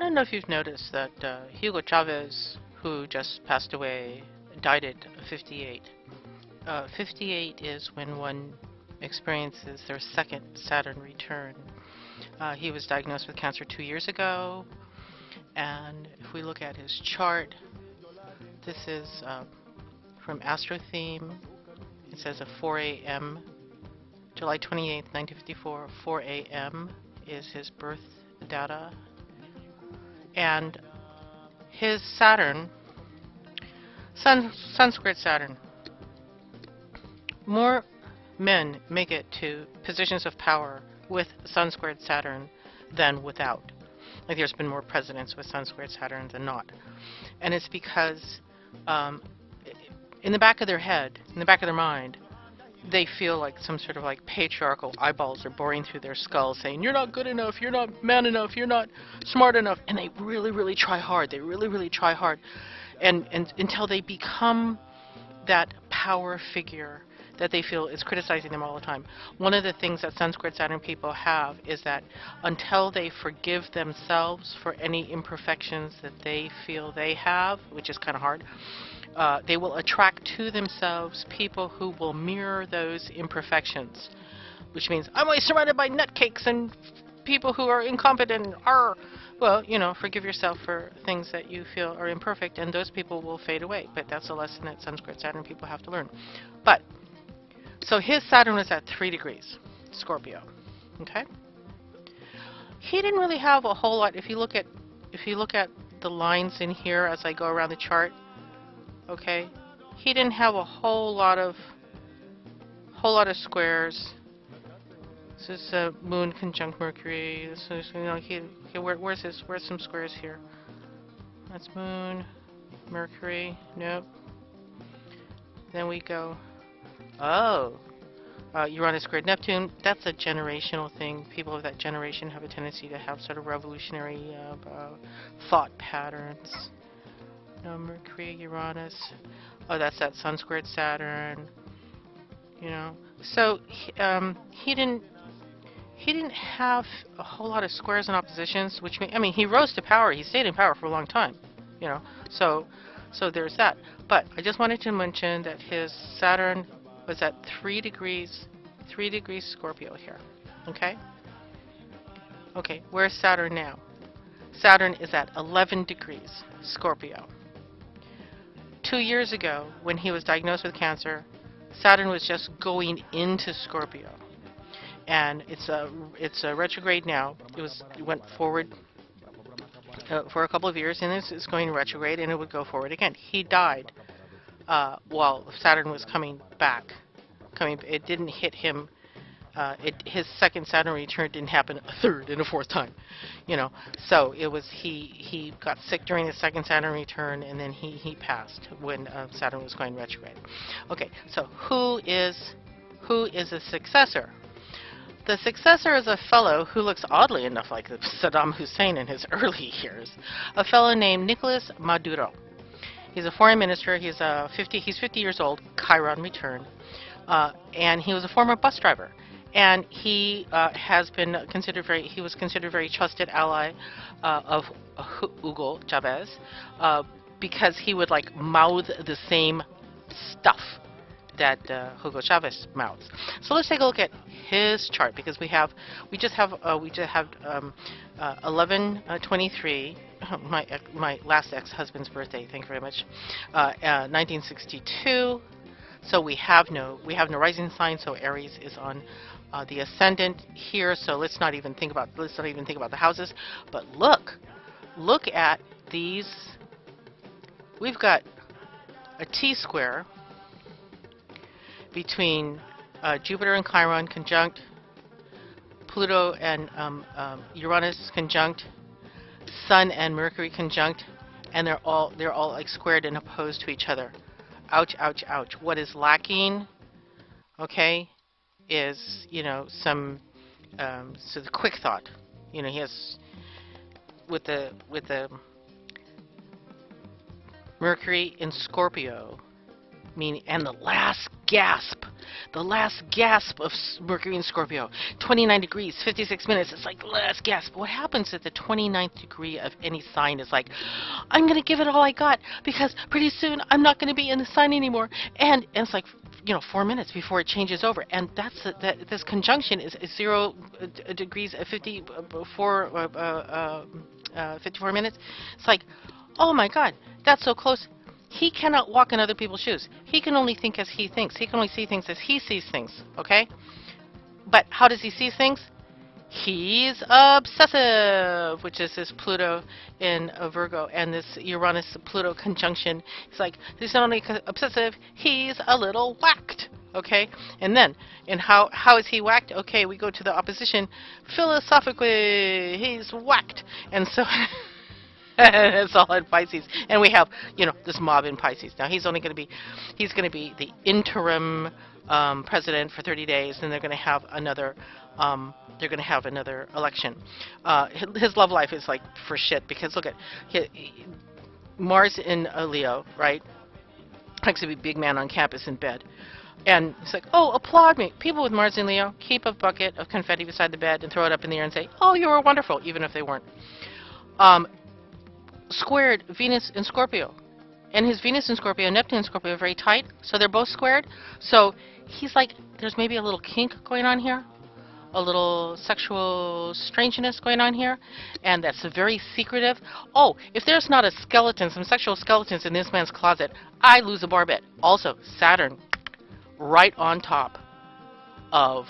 don't know if you've noticed that Hugo Chavez, who just passed away, died at 58. 58 is when one experiences their second Saturn return. He was diagnosed with cancer 2 years ago, and if we look at his chart, this is from AstroTheme. It says at 4 a.m. July 28th, 1954, 4 a.m. is his birth data. And his Saturn, Sun squared Saturn. More men make it to positions of power with Sun squared Saturn than without. Like there's been more presidents with Sun squared Saturn than not. And it's because in the back of their head, in the back of their mind, they feel like some sort of like patriarchal eyeballs are boring through their skulls saying, you're not good enough, you're not man enough, you're not smart enough. And they really, really try hard. They really, really try hard. And until they become that power figure that they feel is criticizing them all the time. One of the things that Sun squared Saturn people have is that until they forgive themselves for any imperfections that they feel they have, which is kind of hard, they will attract to themselves people who will mirror those imperfections, which means I'm always surrounded by nutcakes and people who are incompetent. Well, you know, forgive yourself for things that you feel are imperfect, and those people will fade away. But that's a lesson that Sun squared Saturn people have to learn. But so his Saturn was at 3 degrees, Scorpio. Okay. He didn't really have a whole lot. If you look at the lines in here as I go around the chart. Okay, he didn't have a whole lot of squares. This is Moon conjunct Mercury. This is, you know, where's some squares here? That's Moon, Mercury. Nope. Then we go. Oh, Uranus squared Neptune. That's a generational thing. People of that generation have a tendency to have sort of revolutionary thought patterns. Mercury, Uranus. Oh, that's that Sun squared Saturn. You know, so he didn't have a whole lot of squares and oppositions, which I mean, he rose to power. He stayed in power for a long time. You know, so there's that. But I just wanted to mention that his Saturn was at 3 degrees Scorpio here. Okay. Okay, where's Saturn now? Saturn is at 11 degrees Scorpio. 2 years ago, when he was diagnosed with cancer, Saturn was just going into Scorpio, and it's a retrograde now. It went forward for a couple of years, and it's going retrograde, and it would go forward again. He died while Saturn was coming back. It didn't hit him. His second Saturn return didn't happen a third and a fourth time, you know. So it was he got sick during the second Saturn return, and then he passed when Saturn was going retrograde. Okay, so who is a successor? The successor is a fellow who looks oddly enough like Saddam Hussein in his early years, a fellow named Nicolas Maduro. He's a foreign minister. He's 50 years old, Chiron return, and he was a former bus driver. And he was considered very trusted ally of Hugo Chavez because he would like mouth the same stuff that Hugo Chavez mouths. So let's take a look at his chart, because we just have 11/23, my last ex-husband's birthday. Thank you very much. 1962. So we have no rising sign. So Aries is on the ascendant here. So let's not even think about the houses. But look at these. We've got a T-square between Jupiter and Chiron conjunct, Pluto and Uranus conjunct, Sun and Mercury conjunct, and they're all like squared and opposed to each other. Ouch, ouch, ouch. What is lacking, okay, is, you know, some so the quick thought. You know, he has with the Mercury in Scorpio, meaning, and the last gasp the last gasp of Mercury in Scorpio. 29 degrees, 56 minutes. It's like last gasp. What happens at the 29th degree of any sign is like, I'm going to give it all I got because pretty soon I'm not going to be in the sign anymore. And it's like, 4 minutes before it changes over. And this conjunction is 0 degrees 54 minutes. It's like, oh my God, that's so close. He cannot walk in other people's shoes. He can only think as he thinks. He can only see things as he sees things, okay? But how does he see things? He's obsessive, which is this Pluto in Virgo, and this Uranus-Pluto conjunction. It's like, he's not only obsessive, he's a little whacked, okay? And then, how is he whacked? Okay, we go to the opposition. Philosophically, he's whacked. And so... it's all in Pisces, and we have this mob in Pisces. Now he's going to be the interim president for 30 days, and they're going to have another election. His love life is like for shit, because look at Mars in Leo, right? Likes to be big man on campus in bed. And it's like, oh, applaud me. People with Mars in Leo keep a bucket of confetti beside the bed and throw it up in the air and say, oh, you were wonderful, even if they weren't. Squared Venus in Scorpio, and his Venus in Scorpio and Neptune in Scorpio are very tight, so they're both squared. So he's like, there's maybe a little kink going on here, a little sexual strangeness going on here, and that's very secretive. Oh, if there's not a skeleton, some sexual skeletons in this man's closet, I lose a bar bet. Also, Saturn, right on top of.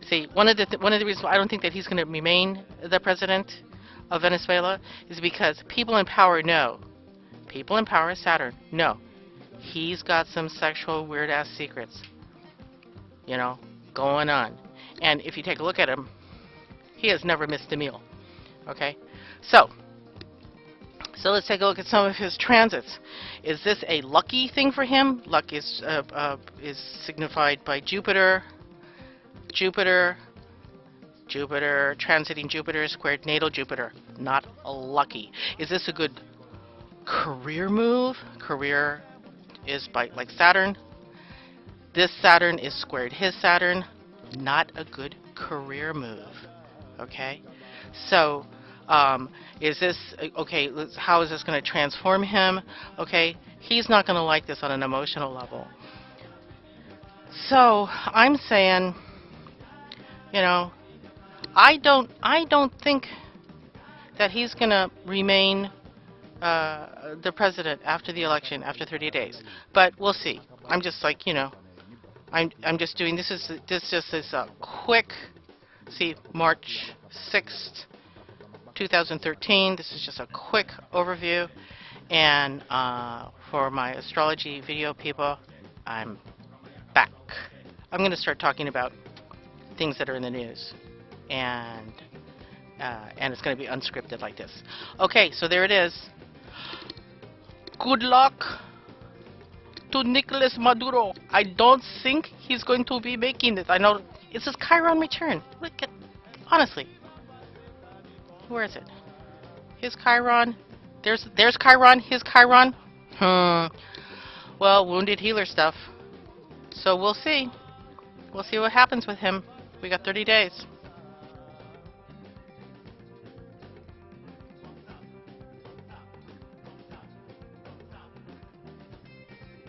See, one of the reasons why I don't think that he's going to remain the president of Venezuela is because people in power know. People in power, Saturn, know. He's got some sexual weird-ass secrets, going on. And if you take a look at him, he has never missed a meal. Okay? So let's take a look at some of his transits. Is this a lucky thing for him? Luck is signified by Jupiter, transiting Jupiter, squared natal Jupiter. Not lucky. Is this a good career move? Career is like Saturn. This Saturn is squared his Saturn. Not a good career move. Okay? So, is this, okay, how is this going to transform him? Okay, he's not going to like this on an emotional level. So, I'm saying, I don't think that he's going to remain the president after the election, after 30 days. But we'll see. I'm just like, I'm just doing, this just is a quick, see, March 6th, 2013. This is just a quick overview. And for my astrology video people, I'm back. I'm going to start talking about things that are in the news. And it's going to be unscripted like this. Okay, so there it is. Good luck to Nicolas Maduro. I don't think he's going to be making it. I know it's his Chiron return. Look at, honestly, where is it? His Chiron. There's Chiron. His Chiron. Well, wounded healer stuff. So we'll see. We'll see what happens with him. We got 30 days.